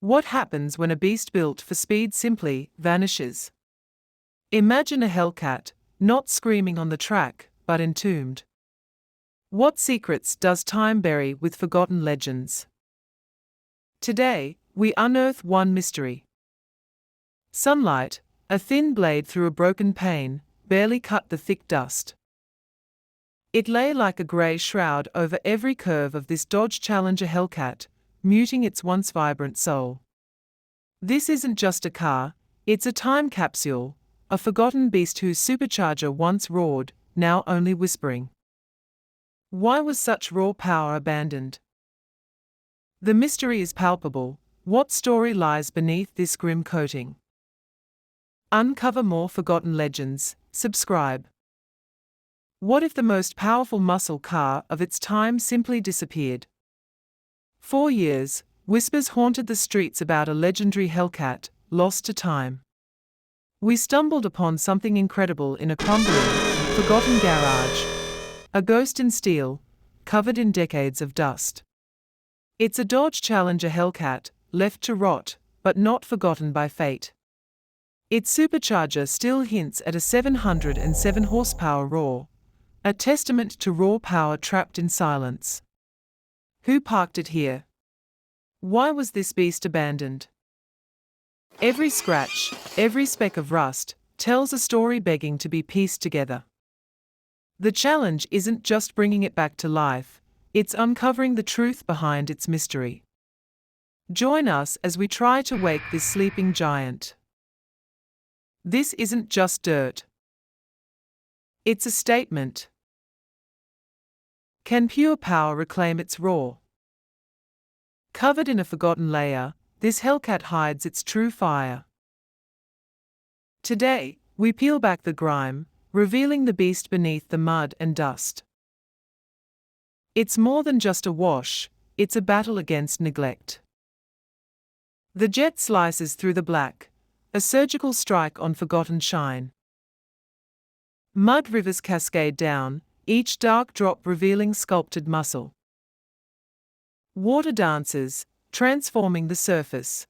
What happens when a beast built for speed simply vanishes? Imagine a Hellcat, not screaming on the track, but entombed. What secrets does time bury with forgotten legends? Today, we unearth one mystery. Sunlight, a thin blade through a broken pane, barely cut the thick dust. It lay like a grey shroud over every curve of this Dodge Challenger Hellcat, muting its once vibrant soul. This isn't just a car, it's a time capsule, a forgotten beast whose supercharger once roared, now only whispering. Why was such raw power abandoned? The mystery is palpable. What story lies beneath this grim coating? Uncover more forgotten legends. Subscribe. What if the most powerful muscle car of its time simply disappeared? For years, whispers haunted the streets about a legendary Hellcat, lost to time. We stumbled upon something incredible in a crumbling, forgotten garage. A ghost in steel, covered in decades of dust. It's a Dodge Challenger Hellcat, left to rot, but not forgotten by fate. Its supercharger still hints at a 707 horsepower roar, a testament to raw power trapped in silence. Who parked it here? Why was this beast abandoned? Every scratch, every speck of rust, tells a story begging to be pieced together. The challenge isn't just bringing it back to life, it's uncovering the truth behind its mystery. Join us as we try to wake this sleeping giant. This isn't just dirt. It's a statement. Can pure power reclaim its roar? Covered in a forgotten layer, this Hellcat hides its true fire. Today, we peel back the grime, revealing the beast beneath the mud and dust. It's more than just a wash, it's a battle against neglect. The jet slices through the black, a surgical strike on forgotten shine. Mud rivers cascade down, each dark drop revealing sculpted muscle. Water dances, transforming the surface.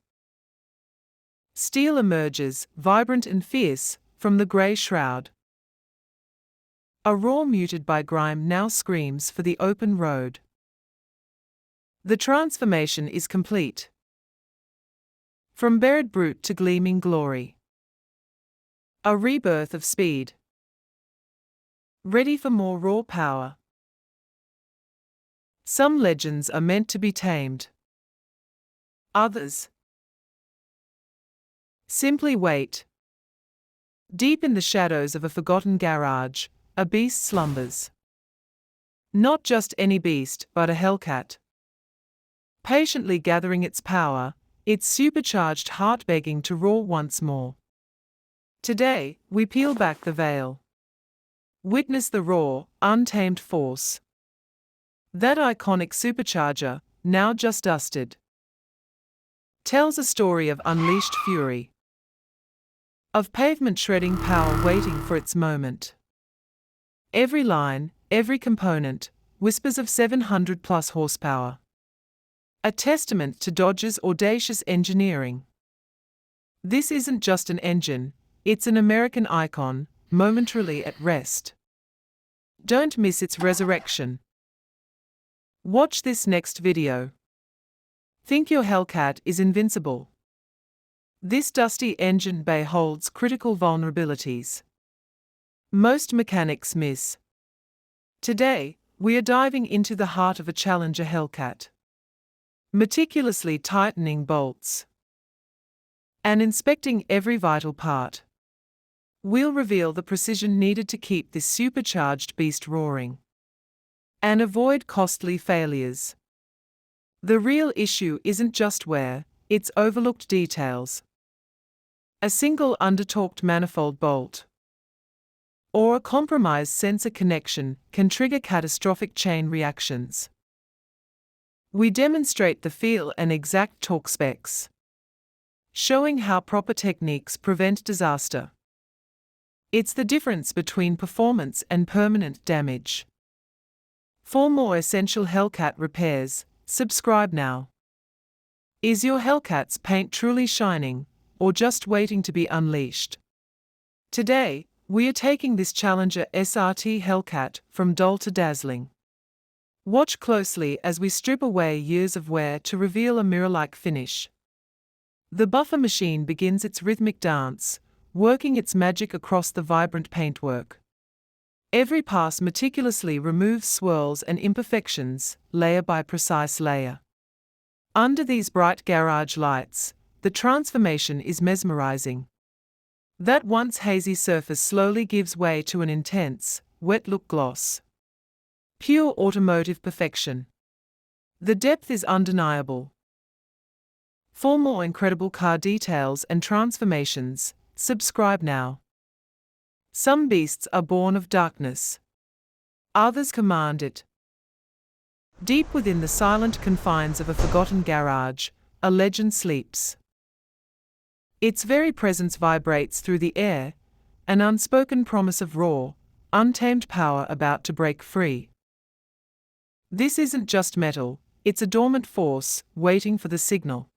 Steel emerges, vibrant and fierce, from the grey shroud. A roar muted by grime now screams for the open road. The transformation is complete. From buried brute to gleaming glory. A rebirth of speed. Ready for more raw power. Some legends are meant to be tamed. Others simply wait. Deep in the shadows of a forgotten garage, a beast slumbers. Not just any beast, but a Hellcat. Patiently gathering its power, its supercharged heart begging to roar once more. Today, we peel back the veil. Witness the raw, untamed force. That iconic supercharger, now just dusted, tells a story of unleashed fury. Of pavement-shredding power waiting for its moment. Every line, every component, whispers of 700-plus horsepower. A testament to Dodge's audacious engineering. This isn't just an engine, it's an American icon, momentarily at rest. Don't miss its resurrection. Watch this next video. Think your Hellcat is invincible? This dusty engine bay holds critical vulnerabilities most mechanics miss. Today, we are diving into the heart of a Challenger Hellcat. Meticulously tightening bolts and inspecting every vital part. We'll reveal the precision needed to keep this supercharged beast roaring and avoid costly failures. The real issue isn't just wear, it's overlooked details. A single undertorqued manifold bolt or a compromised sensor connection can trigger catastrophic chain reactions. We demonstrate the feel and exact torque specs, showing how proper techniques prevent disaster. It's the difference between performance and permanent damage. For more essential Hellcat repairs, subscribe now. Is your Hellcat's paint truly shining, or just waiting to be unleashed? Today, we are taking this Challenger SRT Hellcat from dull to dazzling. Watch closely as we strip away years of wear to reveal a mirror-like finish. The buffer machine begins its rhythmic dance, working its magic across the vibrant paintwork. Every pass meticulously removes swirls and imperfections, layer by precise layer. Under these bright garage lights, the transformation is mesmerizing. That once hazy surface slowly gives way to an intense, wet-look gloss. Pure automotive perfection. The depth is undeniable. For more incredible car details and transformations, subscribe now. Some beasts are born of darkness. Others command it. Deep within the silent confines of a forgotten garage, a legend sleeps. Its very presence vibrates through the air, an unspoken promise of raw, untamed power about to break free. This isn't just metal, it's a dormant force, waiting for the signal.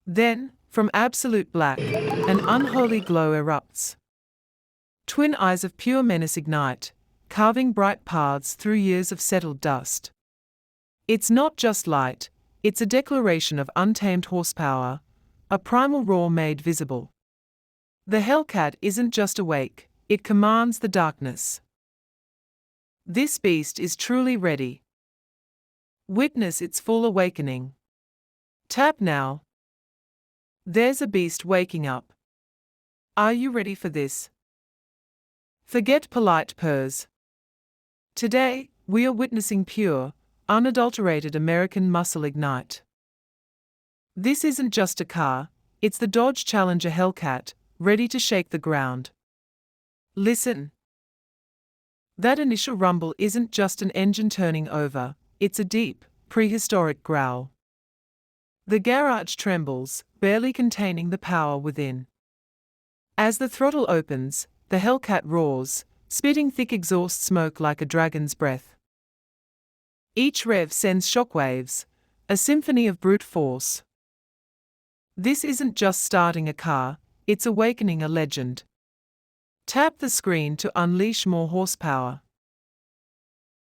Then, from absolute black, an unholy glow erupts. Twin eyes of pure menace ignite, carving bright paths through years of settled dust. It's not just light, it's a declaration of untamed horsepower, a primal roar made visible. The Hellcat isn't just awake, it commands the darkness. This beast is truly ready. Witness its full awakening. Tap now. There's a beast waking up. Are you ready for this? Forget polite purrs. Today, we are witnessing pure, unadulterated American muscle ignite. This isn't just a car, it's the Dodge Challenger Hellcat, ready to shake the ground. Listen. That initial rumble isn't just an engine turning over, it's a deep, prehistoric growl. The garage trembles, barely containing the power within. As the throttle opens, the Hellcat roars, spitting thick exhaust smoke like a dragon's breath. Each rev sends shockwaves, a symphony of brute force. This isn't just starting a car, it's awakening a legend. Tap the screen to unleash more horsepower.